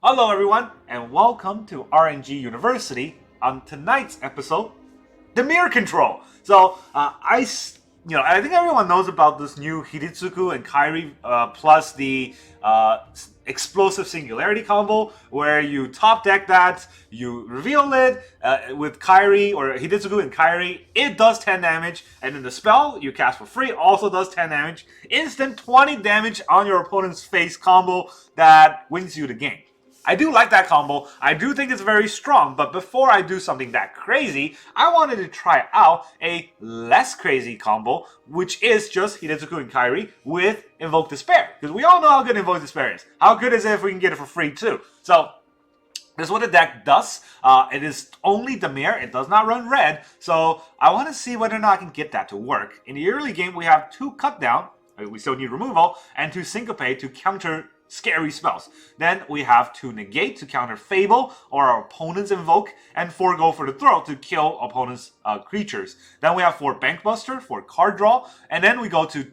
Hello everyone, and welcome to RNG University. On tonight's episode, Dimir Control. So, I think everyone knows about this new Hidetsugu and Kairi plus the explosive singularity combo, where you top deck that, you reveal it with Kairi or Hidetsugu and Kairi. It does 10 damage, and then the spell you cast for free also does 10 damage. Instant 20 damage on your opponent's face combo that wins you the game. I do like that combo. I do think it's very strong, but before I do something that crazy, I wanted to try out a less crazy combo, which is just Hidetsugu and Kairi with Invoke Despair. Because we all know how good Invoke Despair is. How good is it if we can get it for free too? So, this is what the deck does. It is only Dimir. It does not run red. So, I want to see whether or not I can get that to work. In the early game, we have 2 cut down. We still need removal, and 2 Syncopate to counter scary spells. Then we have 2 Negate to counter Fable or our opponent's Invoke, and 4 Go for the Throat to kill opponent's creatures. Then we have 4 Bankbuster for card draw, and then we go to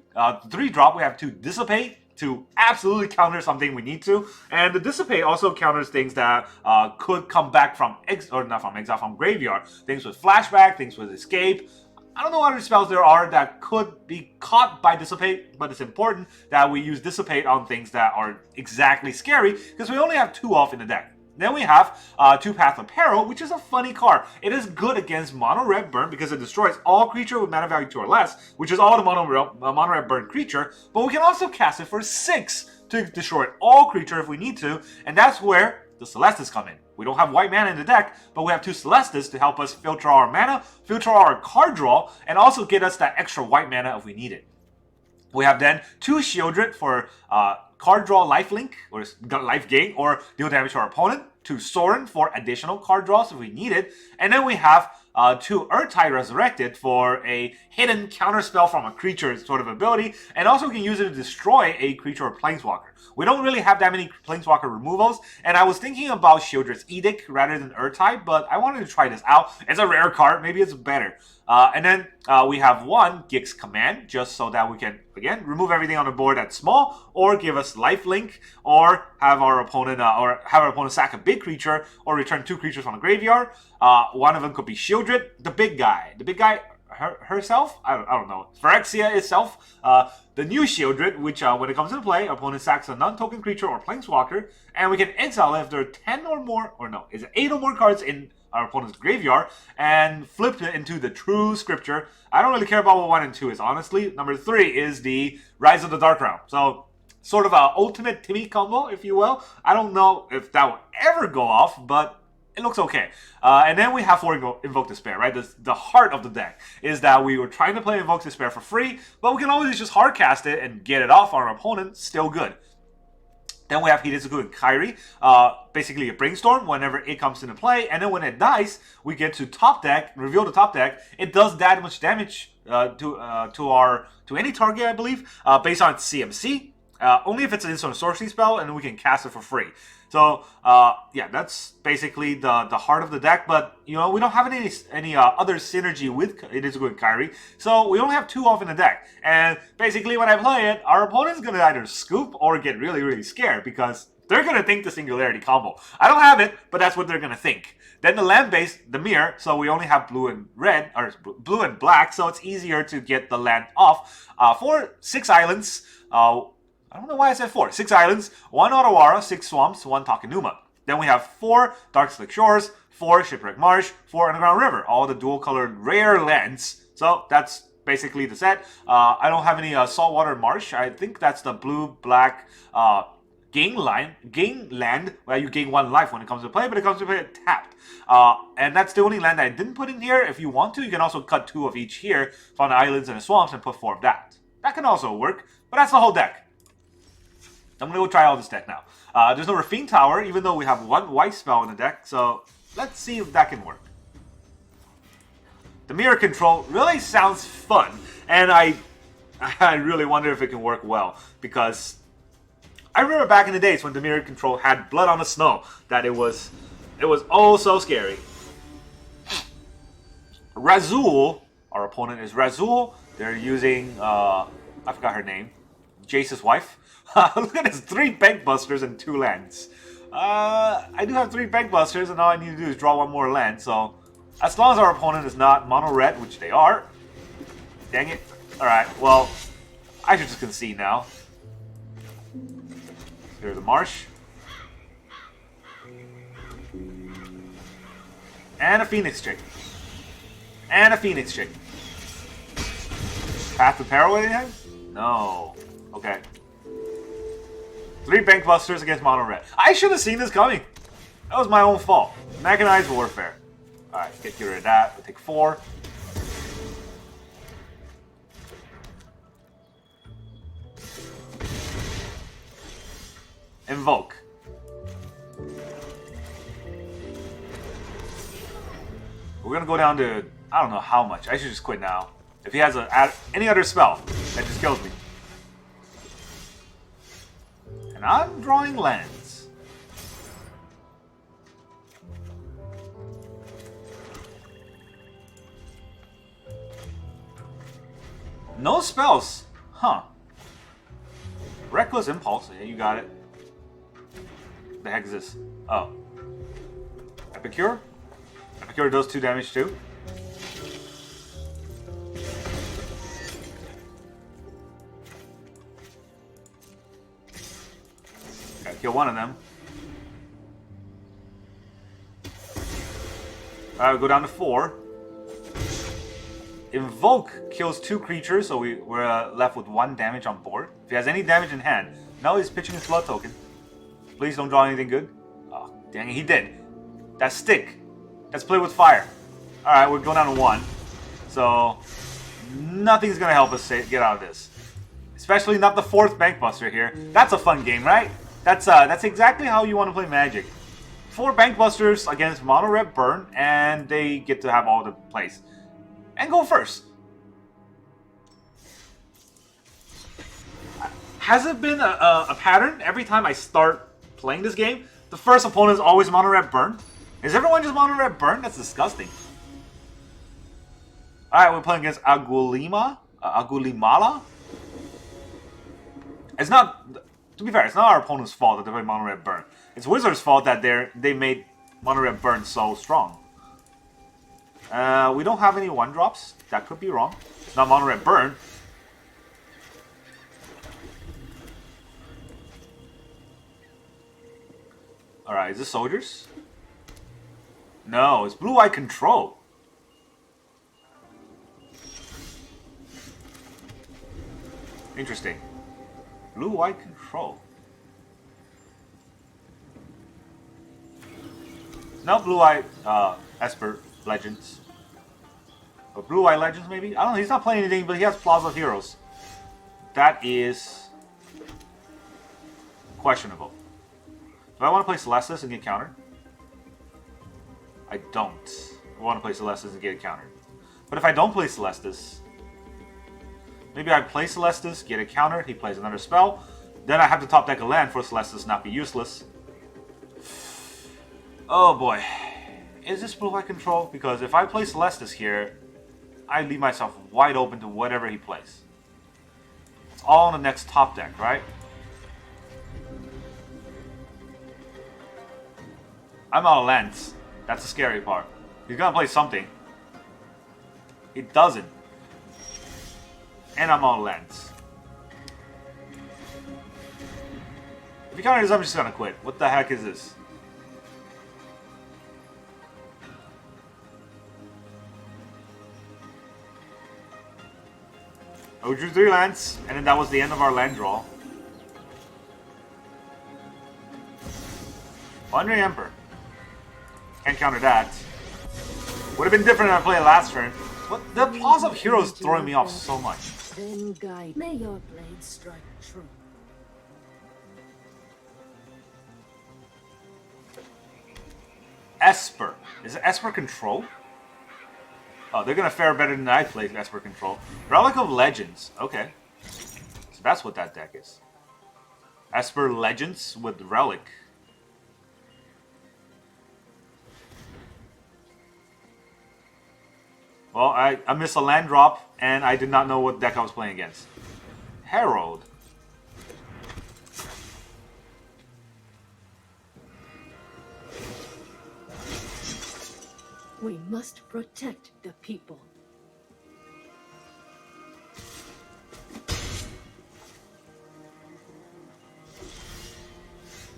3 drop. We have 2 Dissipate to absolutely counter something we need to, and the Dissipate also counters things that could come back from from graveyard. Things with flashback, things with escape. I don't know what other spells there are that could be caught by Dissipate, but it's important that we use Dissipate on things that are exactly scary, because we only have 2 off in the deck. Then we have 2 Path of Peril, which is a funny card. It is good against Mono Red Burn because it destroys all creature with mana value 2 or less, which is all the Mono Red Burn creature, but we can also cast it for 6 to destroy all creature if we need to, and that's where the Celestas come in. We don't have white mana in the deck, but we have 2 Celestas to help us filter our mana, filter our card draw, and also get us that extra white mana if we need it. We have then 2 Sheoldred for card draw lifelink, or life gain, or deal damage to our opponent. 2 Soaring for additional card draws if we need it. And then we have 2 Urtide Resurrected for a hidden counterspell from a creature sort of ability, and also we can use it to destroy a creature or planeswalker. We don't really have that many planeswalker removals, and I was thinking about Sheoldred's Edict rather than Urtide, but I wanted to try this out. It's a rare card, maybe it's better. And then we have 1 Gix Command, just so that we can, again, remove everything on the board that's small, or give us lifelink, or have our opponent sack a big creature, or return 2 creatures from the graveyard. One of them could be Sheoldred, the big guy. The big guy herself? I don't know. Phyrexia itself. The new Sheoldred, which when it comes into play, our opponent sacks a non-token creature or planeswalker, and we can exile it if there are 10 or more, or no, is it 8 or more cards in our opponent's graveyard, and flip it into the true scripture. I don't really care about what 1 and 2 is, honestly. Number 3 is the Rise of the Dark Realm. So, sort of an ultimate Timmy combo, if you will. I don't know if that will ever go off, but it looks okay. And then we have 4 Invoke Despair, right? The heart of the deck is that we were trying to play Invoke Despair for free, but we can always just hardcast it and get it off on our opponent. Still good. Then we have Hidetsugu and Kairi, basically a Brainstorm whenever it comes into play, and then when it dies, we get to top deck, reveal the top deck. It does that much damage to any target, I believe, based on its CMC. Only if it's an instant sorcery spell, and we can cast it for free. So, yeah, that's basically the heart of the deck, but, we don't have any other synergy with Hidetsugu and Kairi, so we only have 2 off in the deck. And basically, when I play it, our opponent's going to either scoop or get really, really scared, because they're going to think the Singularity combo. I don't have it, but that's what they're going to think. Then the land-based, Dimir, so we only have blue and red, or blue and black, so it's easier to get the land off. For 6 islands, I don't know why I said 4. 6 islands, 1 Otawara, 6 swamps, 1 Takenuma. Then we have 4 Dark Slick Shores, 4 Shipwreck Marsh, 4 Underground River. All the dual-colored rare lands. So that's basically the set. I don't have any Saltwater Marsh. I think that's the blue-black gain land, where you gain 1 life when it comes to play, but it comes to play tapped. And that's the only land that I didn't put in here. If you want to, you can also cut 2 of each here from the islands and the swamps and put 4 of that. That can also work, but that's the whole deck. I'm going to go try out this deck now. There's no Rafine Tower, even though we have 1 white spell in the deck, so let's see if that can work. Dimir Control really sounds fun, and I really wonder if it can work well, because I remember back in the days when Dimir Control had Blood on the Snow, that it was oh so scary. Razul, our opponent is Razul. They're using, I forgot her name, Jace's wife. Look at this, 3 Bankbusters and 2 lands. I do have 3 Bank Busters, and all I need to do is draw 1 more land, so... As long as our opponent is not mono-red, which they are... Dang it. Alright, well... I should just concede now. Here's the Marsh. And a Phoenix Chick. And a Phoenix Chick. Path of Peril anything? No. Okay. 3 Bank Busters against Mono Red. I should have seen this coming. That was my own fault. Mechanized Warfare. Alright, get rid of that. We'll take 4. Invoke. We're gonna go down to, I don't know how much. I should just quit now. If he has any other spell, that just kills me. And I'm drawing lands. No spells. Huh. Reckless Impulse. Yeah, you got it. The heck is this? Oh. Epicure? Epicure does 2 damage too. Gotta kill 1 of them. Alright, we'll go down to 4. Invoke kills 2 creatures, so we're left with 1 damage on board. If he has any damage in hand, now he's pitching his blood token. Please don't draw anything good. Oh, dang it, he did. That's stick. Let's play with fire. Alright, we're going down to 1. So, nothing's going to help us get out of this. Especially not the 4th Bank Buster here. That's a fun game, right? That's exactly how you want to play Magic. 4 Bank Busters against Mono Red Burn, and they get to have all the plays. And go first. Has it been a pattern every time I start playing this game? The first opponent is always Mono Red Burn? Is everyone just Mono Red Burn? That's disgusting. Alright, we're playing against Agulimala. It's not, to be fair, it's not our opponent's fault that they played Mono Red Burn. It's Wizards' fault that they made Mono Red Burn so strong. We don't have any 1-drops. That could be wrong. It's not Mono Red Burn. Alright, is this Soldiers? No, it's Blue-Eye Control. Interesting. Blue-Eye Control. No, Blue-Eye Esper Legends. Or Blue-Eye Legends, maybe? I don't know, he's not playing anything, but he has Plaza of Heroes. That is questionable. Do I want to play Celestis and get countered? I don't. I want to play Celestis and get countered. But if I don't play Celestis, maybe I play Celestis, get a counter, he plays another spell, then I have to top deck a land for Celestis not be useless. Oh boy. Is this Blue-Eye Control? Because if I play Celestis here, I leave myself wide open to whatever he plays. It's all on the next top deck, right? I'm out of lands. That's the scary part. He's gonna play something. He doesn't. And I'm out of lands. If he counters, I'm just gonna quit. What the heck is this? We drew 3 lands, and then that was the end of our land draw. Wandering Emperor. Can't counter that. Would have been different if I played last turn. But the Plaza of Heroes is throwing me off so much. Then guide. May your blade strike true. Esper. Is it Esper Control? Oh, they're gonna fare better than I played Esper Control. Relic of Legends. Okay. So that's what that deck is. Esper Legends with Relic. Well, I missed a land drop, and I did not know what deck I was playing against. Herald. We must protect the people.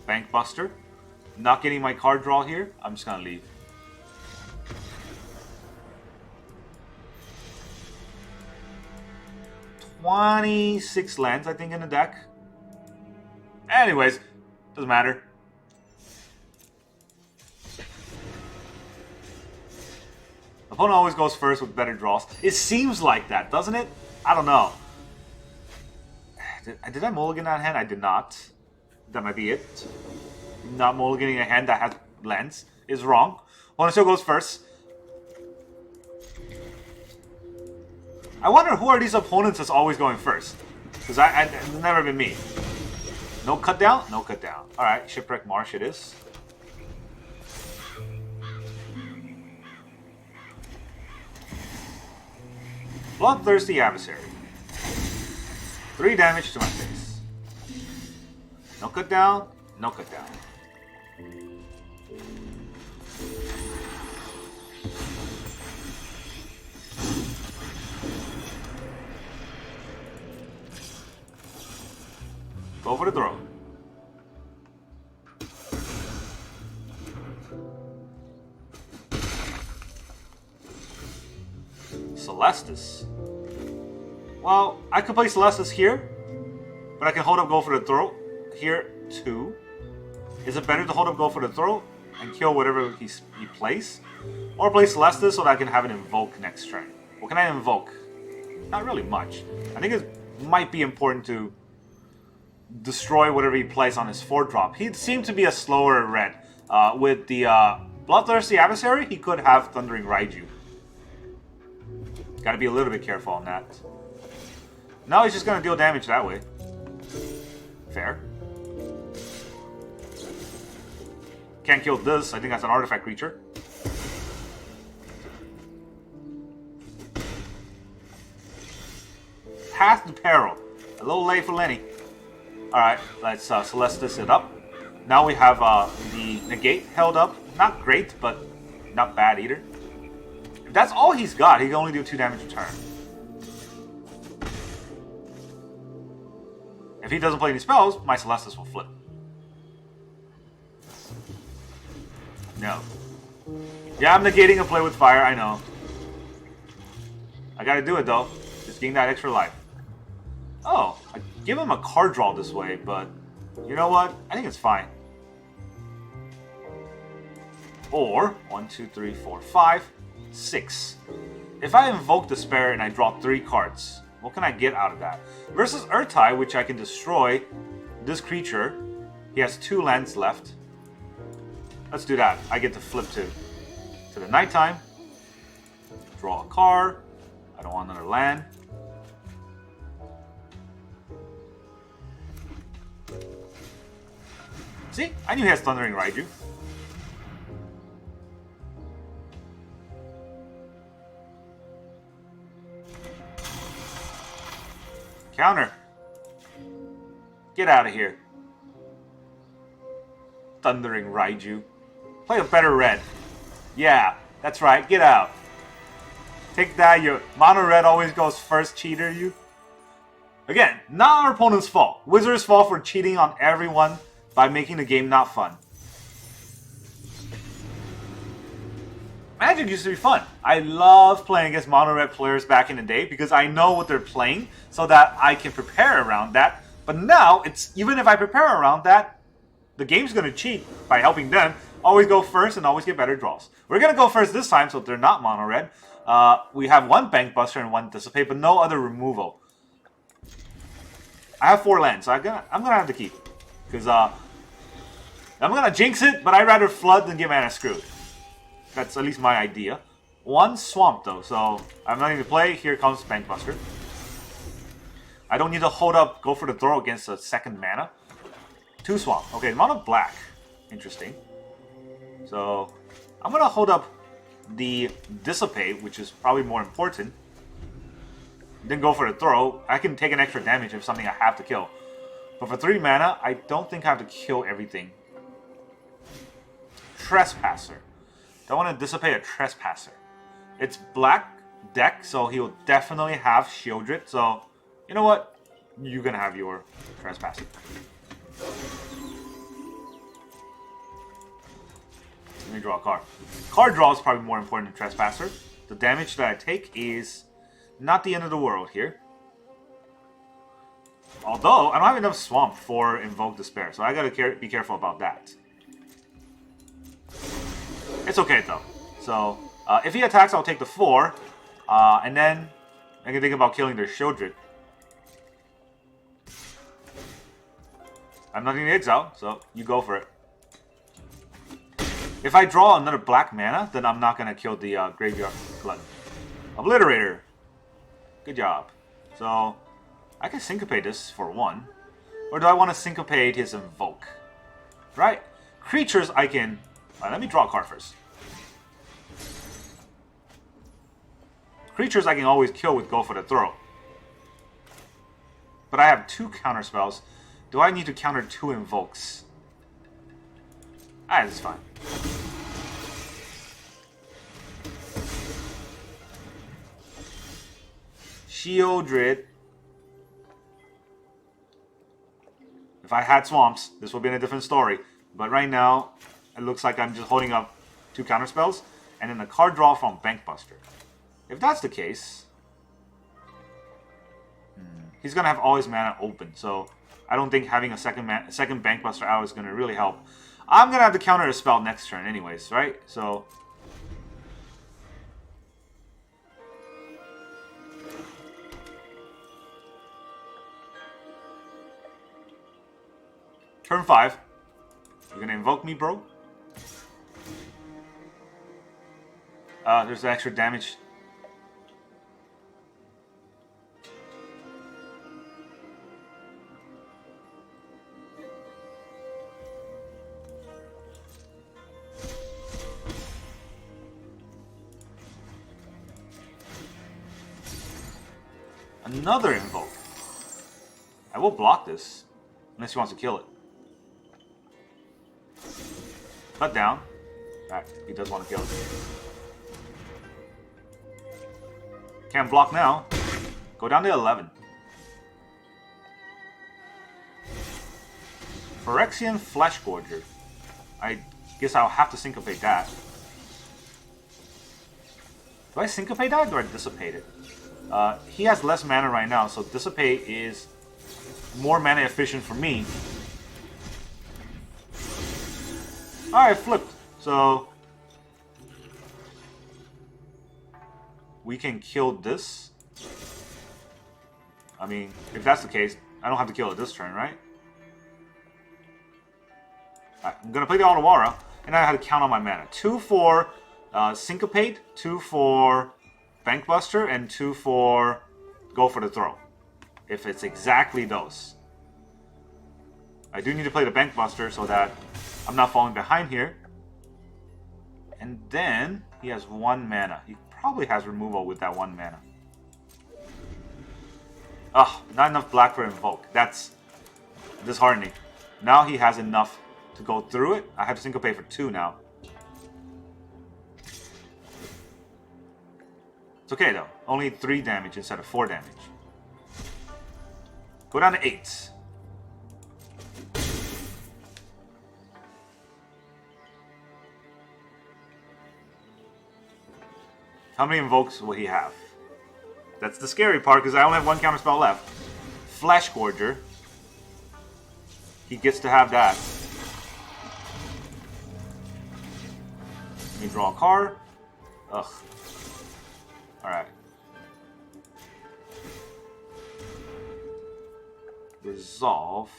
Bank Buster. Not getting my card draw here. I'm just gonna leave. $26 lands, I think, in the deck. Anyways, doesn't matter. Opponent always goes first with better draws. It seems like that, doesn't it? I don't know. Did I mulligan that hand? I did not. That might be it. Not mulliganing a hand that has lands is wrong. Opponent still goes first. I wonder who are these opponents that's always going first? Because it's never been me. No cut down? No cut down. Alright, Shipwreck Marsh it is. Bloodthirsty Adversary. 3 damage to my face. No cut down, no cut down. Go for the throw. Celestis. Well, I could play Celestis here, but I can hold up, go for the throw here too. Is it better to hold up, go for the throw and kill whatever he plays? Or play Celestis so that I can have an Invoke next turn? What can I invoke? Not really much. I think it might be important to destroy whatever he plays on his 4-drop. He seemed to be a slower red. With the Bloodthirsty Adversary, he could have Thundering Raiju. Gotta be a little bit careful on that. Now he's just gonna deal damage that way. Fair. Can't kill this. I think that's an artifact creature. Path of Peril. A little late for Lenny. Alright, let's Celestis it up. Now we have the Negate held up. Not great, but not bad either. If that's all he's got, he can only do 2 damage a turn. If he doesn't play any spells, my Celestis will flip. No. Yeah, I'm negating a play with fire, I know. I gotta do it though. Just getting that extra life. Oh, I give him a card draw this way, but you know what? I think it's fine. Or 1, 2, 3, 4, 5, 6. If I invoke Despair and I draw 3 cards, what can I get out of that? Versus Urtai, which I can destroy this creature. He has 2 lands left. Let's do that. I get to flip to the nighttime. Draw a card. I don't want another land. See? I knew he has Thundering Raiju. Counter. Get out of here. Thundering Raiju. Play a better red. Yeah, that's right. Get out. Take that, your mono red always goes first, cheater, you. Again, not our opponent's fault. Wizards' fault for cheating on everyone by making the game not fun. Magic used to be fun. I love playing against mono red players back in the day because I know what they're playing so that I can prepare around that. But now, it's even if I prepare around that, the game's going to cheat by helping them always go first and always get better draws. We're going to go first this time so they're not mono red. We have 1 Bank Buster and 1 Dissipate, but no other removal. I have 4 lands, so I'm gonna have to keep it. Because I'm gonna jinx it, but I'd rather flood than get mana screwed. That's at least my idea. 1 swamp though, so I'm not going to play. Here comes Bank Buster. I don't need to hold up, go for the throw against a 2nd mana. 2 swamp. Okay, mono black. Interesting. So I'm gonna hold up the Dissipate, which is probably more important. Then go for the throw. I can take an extra damage if something I have to kill. But for 3 mana, I don't think I have to kill everything. Trespasser. Do I want to dissipate a Trespasser? It's black deck, so he will definitely have Sheoldred. So, you know what? You can have your Trespasser. Let me draw a card. Card draw is probably more important than Trespasser. The damage that I take is not the end of the world here. Although, I don't have enough Swamp for Invoke Despair, so I gotta be careful about that. It's okay, though. So, if he attacks, I'll take the 4. And then, I can think about killing their Sheoldred. I'm nothing to exile, so you go for it. If I draw another black mana, then I'm not gonna kill the Graveyard Glutton. Obliterator! Good job. So, I can Syncopate this for 1. Or do I want to Syncopate his Invoke? Right? Creatures I can... let me draw a card first. Creatures I can always kill with Go for the Throw. But I have 2 counter spells. Do I need to counter 2 Invokes? That's fine. Sheoldred. If I had swamps, this would be a different story. But right now, it looks like I'm just holding up 2 counter spells and then a card draw from Bankbuster. If that's the case, he's gonna have all his mana open. So I don't think having a second Bankbuster out is gonna really help. I'm gonna have to counter a spell next turn, anyways, right? So. Turn 5. You're gonna invoke me, bro? There's extra damage. Another invoke. I will block this, unless he wants to kill it. Cut down. Alright, he does want to kill it. Can't block now. Go down to 11. Phyrexian Flesh Gorger. I guess I'll have to Syncopate that. Do I Syncopate that or do I Dissipate it? He has less mana right now, so Dissipate is more mana efficient for me. Alright, flipped. So we can kill this. I mean, if that's the case, I don't have to kill it this turn, right? Alright, I'm gonna play the Otawara, and I had to count on my mana. 2 for Syncopate, 2 for Bankbuster, and 2 for Go for the Throw. If it's exactly those. I do need to play the Bankbuster so that I'm not falling behind here. And then he has 1 mana. He probably has removal with that 1 mana. Ugh, not enough black for Invoke. That's disheartening. Now he has enough to go through it. I have to Syncopate for 2 now. It's okay though. Only 3 damage instead of 4 damage. Go down to 8. How many invokes will he have? That's the scary part because I only have 1 counter spell left. Flesh Gorger. He gets to have that. Let me draw a card. Ugh. Alright. Resolve.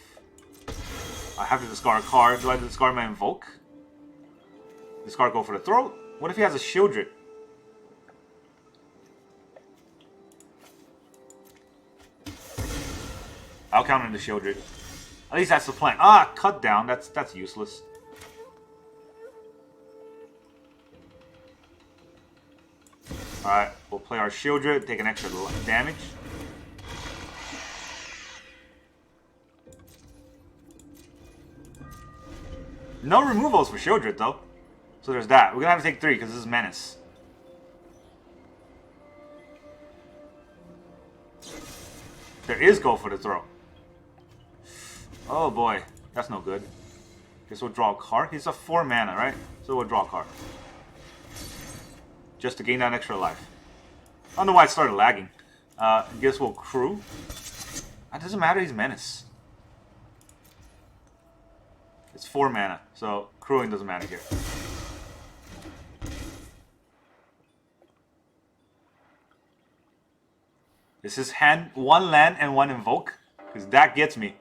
I have to discard a card. Do I discard my Invoke? Discard Go for the Throat? What if he has a Sheoldred? I'll counter the Sheoldred. At least that's the plan. Ah, cut down. That's useless. Alright, we'll play our Sheoldred, take an extra damage. No removals for Sheoldred though. So there's that. We're gonna have to take 3 because this is Menace. There is Go for the Throw. Oh boy, that's no good. Guess we'll draw a card. He's a 4 mana, right? So we'll draw a card. Just to gain that extra life. I don't know why it started lagging. Guess we'll crew. It doesn't matter, he's Menace. It's 4 mana, so crewing doesn't matter here. This is hand 1 land and 1 invoke, because that gets me.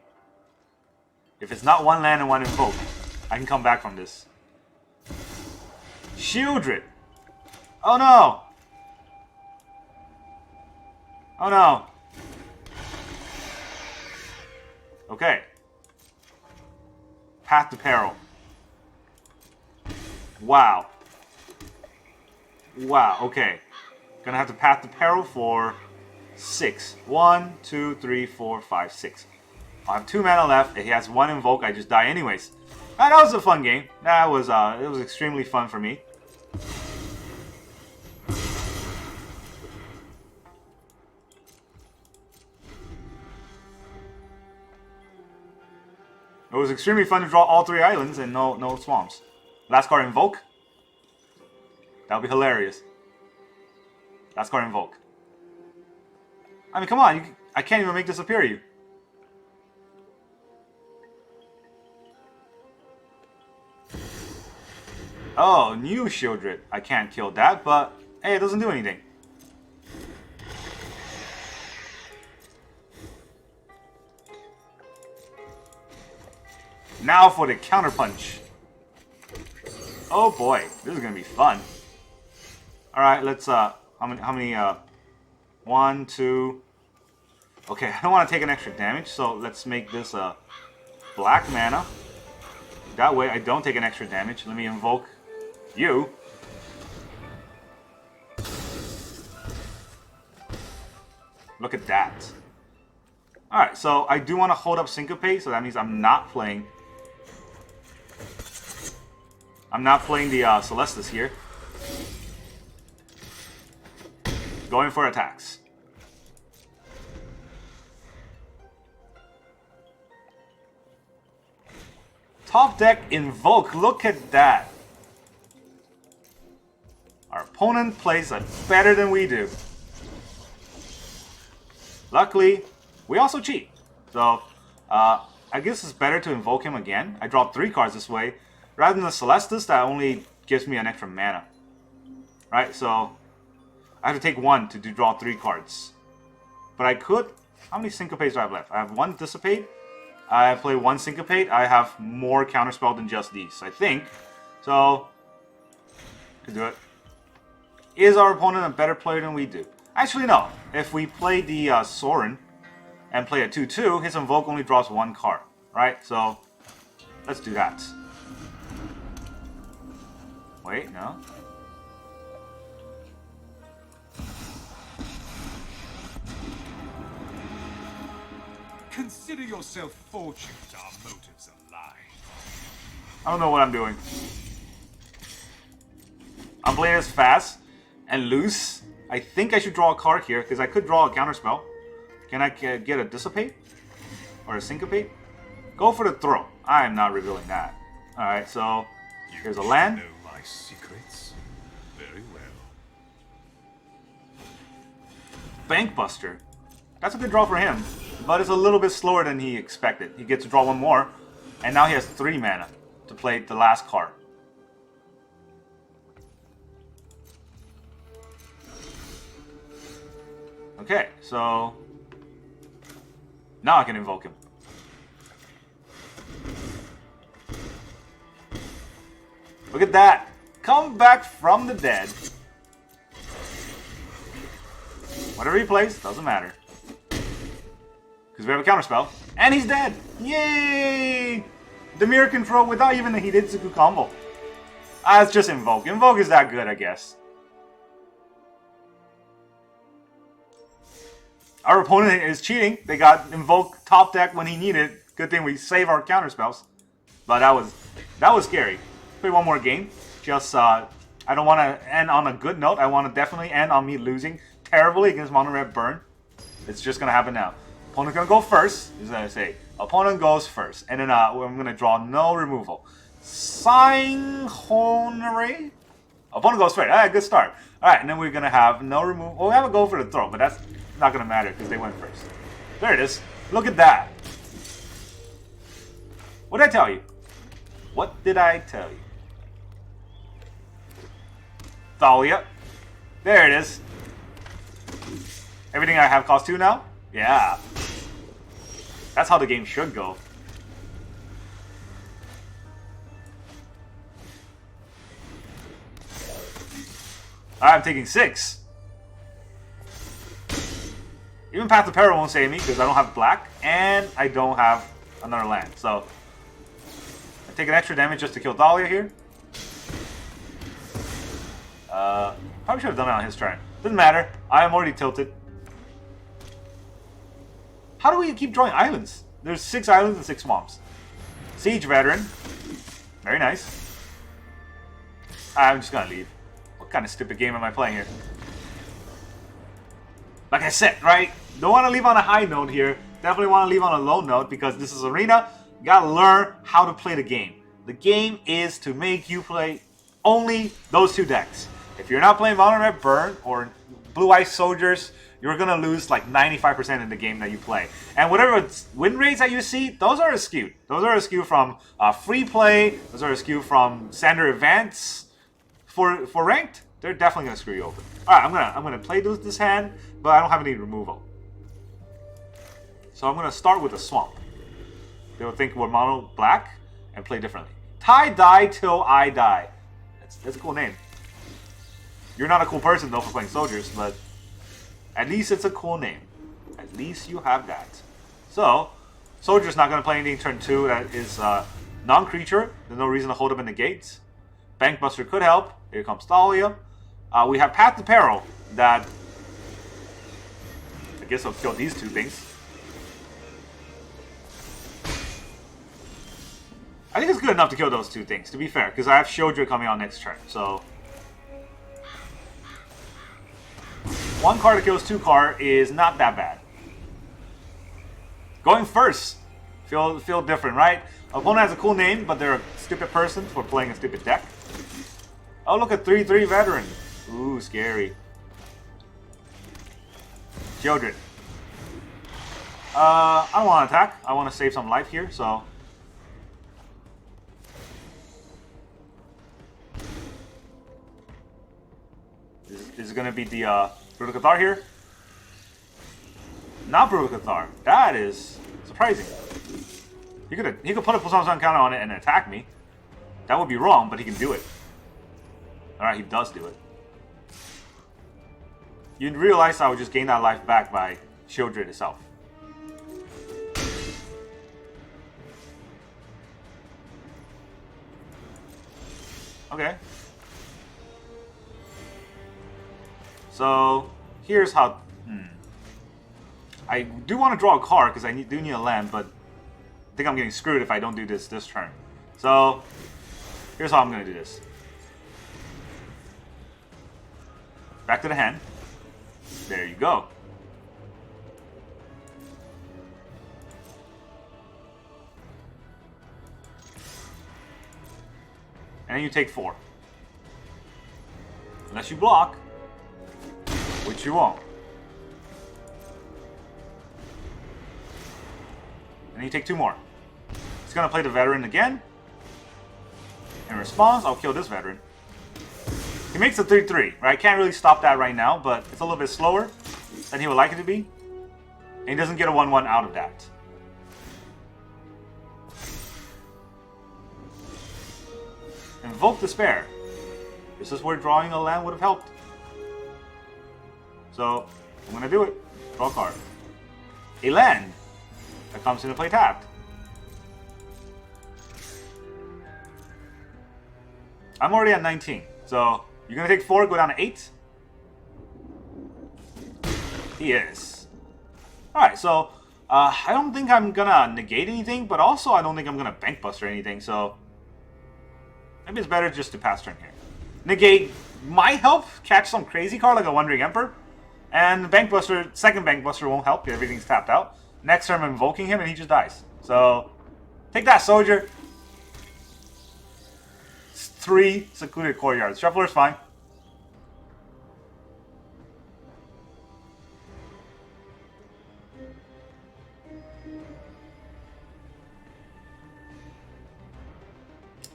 If it's not 1 land and 1 invoke, I can come back from this. Sheoldred. Oh no! Oh no! Okay. Path of Peril. Wow. Wow, okay. Gonna have to Path of Peril for 6. 1, 2, 3, 4, 5, 6. I have 2 mana left. He has 1 invoke. I just die anyways. That was a fun game. That was it was extremely fun for me. It was extremely fun to draw all 3 islands and no swamps. Last card invoke. That would be hilarious. Last card invoke. I mean, come on. I can't even make disappear you. Oh, new Sheoldred. I can't kill that, but hey, it doesn't do anything. Now for the counterpunch. Oh boy, this is gonna be fun. All right, let's how many 1, 2. Okay, I don't want to take an extra damage, so let's make this black mana. That way I don't take an extra damage. Let me invoke you. Look at that. Alright, so I do want to hold up Syncopate, so that means I'm not playing the Celestis here. Going for attacks. Top deck Invoke, look at that. Our opponent plays it better than we do. Luckily, we also cheat. So, I guess it's better to invoke him again. I draw 3 cards this way, rather than the Celestis that only gives me an extra mana. Right, so I have to take 1 to draw 3 cards. But I could... How many Syncopates do I have left? I have 1 Dissipate. I play 1 Syncopate. I have more counterspell than just these, I think. So, could do it. Is our opponent a better player than we do? Actually, no. If we play the Soaring and play a 2-2, his Invoke only draws 1 card. Right? So, let's do that. Wait, no. Consider yourself fortunate our motives align. I don't know what I'm doing. I'm playing this fast and loose. I think I should draw a card here, because I could draw a counterspell. Can I get a Dissipate? Or a Syncopate? Go for the throw. I am not revealing that. Alright, so here's a land. Know my secrets very well. Bankbuster. That's a good draw for him, but it's a little bit slower than he expected. He gets to draw 1 more, and now he has 3 mana to play the last card. Okay, so now I can invoke him. Look at that! Come back from the dead. Whatever he plays, doesn't matter. Because we have a counterspell. And he's dead! Yay! Dimir Control without even the Hidetsugu combo. It's just Invoke. Invoke is that good, I guess. Our opponent is cheating. They got Invoke top deck when he needed. Good thing we save our counterspells. But that was scary. Play one more game. Just, I don't want to end on a good note. I want to definitely end on me losing terribly against Mono Red Burn. It's just going to happen now. Opponent's going to go first. Is what I say. Opponent goes first. And then I'm going to draw no removal. Synchonere? Opponent goes first. Alright, good start. Alright, and then we're going to have no removal. Well, we have a go for the throw, but that's not going to matter because they went first. There it is. Look at that. What did I tell you? What did I tell you? Thalia. There it is. Everything I have costs 2 now? Yeah. That's how the game should go. Alright, I'm taking 6. Even Path of Peril won't save me because I don't have black and I don't have another land. So I take an extra damage just to kill Thalia here. Probably should have done it on his turn. Doesn't matter. I am already tilted. How do we keep drawing islands? There's 6 islands and 6 swamps. Siege Veteran. Very nice. I'm just gonna leave. What kind of stupid game am I playing here? Like I said, right? Don't want to leave on a high note here. Definitely want to leave on a low note because this is Arena. You gotta learn how to play the game. The game is to make you play only those 2 decks. If you're not playing Mono Red Burn or Blue Ice Soldiers, you're gonna lose like 95% in the game that you play. And whatever win rates that you see, those are skewed. Those are skewed from free play. Those are skewed from standard events. For ranked, they're definitely gonna screw you over. All right, I'm gonna play this hand, but I don't have any removal. So I'm gonna start with a swamp. They will think we're mono black and play differently. Tie die till I die. That's a cool name. You're not a cool person though for playing soldiers, but at least it's a cool name. At least you have that. So, soldier's not gonna play anything turn 2 that is non-creature. There's no reason to hold up in the gates. Bankbuster could help. Here comes Thalia. We have Path of Peril that I guess I'll kill these 2 things. I think it's good enough to kill those 2 things, to be fair, because I have Sheoldred coming out next turn, so 1 card that kills 2 card is not that bad. Going first. Feel different, right? Opponent has a cool name, but they're a stupid person for playing a stupid deck. Oh, look at 3/3 veteran. Ooh, scary. Sheoldred. I don't want to attack. I want to save some life here, so. Is it going to be the Brutal Cathar here? Not Brutal Cathar. That is surprising. He could put a +1 counter on it and attack me. That would be wrong, but he can do it. Alright, he does do it. You realize I would just gain that life back by Sheoldred itself. Okay. So, here's how... I do want to draw a card because I do need a land, but I think I'm getting screwed if I don't do this turn. So, here's how I'm going to do this. Back to the hand. There you go. And then you take 4. Unless you block, which you won't. And then you take 2 more. He's going to play the veteran again. In response, I'll kill this veteran. He makes a 3/3, right? Can't really stop that right now, but it's a little bit slower than he would like it to be. And he doesn't get a 1/1 out of that. Invoke Despair. This is where drawing a land would have helped. So, I'm going to do it. Draw a card. A land that comes into play tapped. I'm already at 19, so you're going to take 4, go down to 8? He is. Alright, so I don't think I'm going to negate anything, but also I don't think I'm going to bankbuster anything, so Maybe it's better just to pass turn here. Negate might help catch some crazy card like a Wandering Emperor. And Bank Buster, second Bank Buster won't help. Everything's tapped out. Next turn I'm invoking him and he just dies. So, take that, Soldier. It's 3 Secluded Courtyards. Shuffler's fine.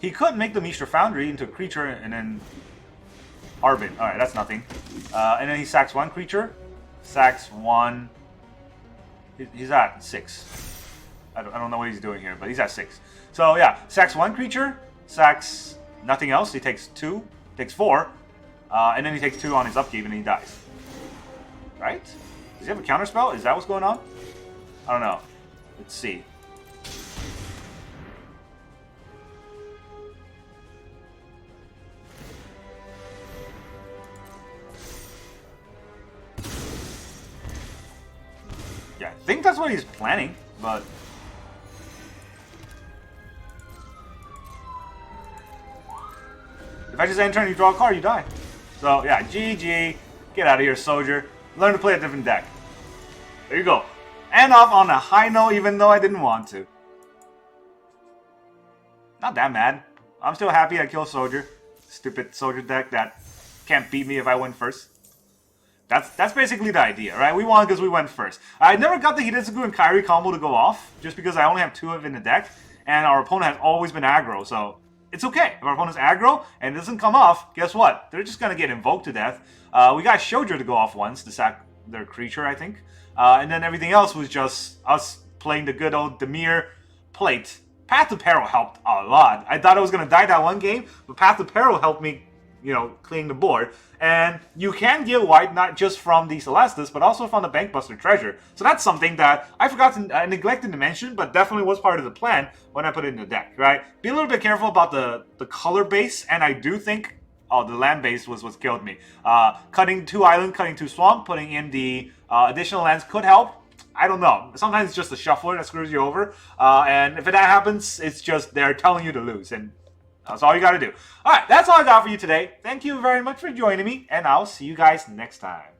He could make the Mishra Foundry into a creature and then Arbin. Alright, that's nothing. And then he sacks 1 creature. Sacks 1. He's at 6. I don't know what he's doing here, but he's at 6. So yeah, sacks 1 creature. Sacks nothing else. He takes 2. Takes 4. And then he takes 2 on his upkeep and he dies. Right? Does he have a counterspell? Is that what's going on? I don't know. Let's see. Yeah, I think that's what he's planning, but... If I just end turn and you draw a card, you die. So, yeah, GG. Get out of here, Soldier. Learn to play a different deck. There you go. And off on a high note, even though I didn't want to. Not that mad. I'm still happy I killed Soldier. Stupid Soldier deck that can't beat me if I win first. That's basically the idea, right? We won because we went first. I never got the Hidetsugu and Kairi combo to go off, just because I only have 2 of it in the deck, and our opponent has always been aggro, so it's okay. If our opponent's aggro and it doesn't come off, guess what? They're just going to get invoked to death. We got Sheoldred to go off once to sack their creature, I think. And then everything else was just us playing the good old Dimir plate. Path of Peril helped a lot. I thought I was going to die that one game, but Path of Peril helped me, you know, clean the board. And you can get white not just from the Celestis, but also from the Bankbuster Treasure. So that's something that I forgot to, I neglected to mention, but definitely was part of the plan when I put it in the deck, right? Be a little bit careful about the color base, and I do think, oh, the land base was what killed me. Cutting 2 island, cutting 2 swamp, putting in the additional lands could help. I don't know. Sometimes it's just the shuffler that screws you over. And if that happens, it's just they're telling you to lose. And that's all you got to do. All right, that's all I got for you today. Thank you very much for joining me, and I'll see you guys next time.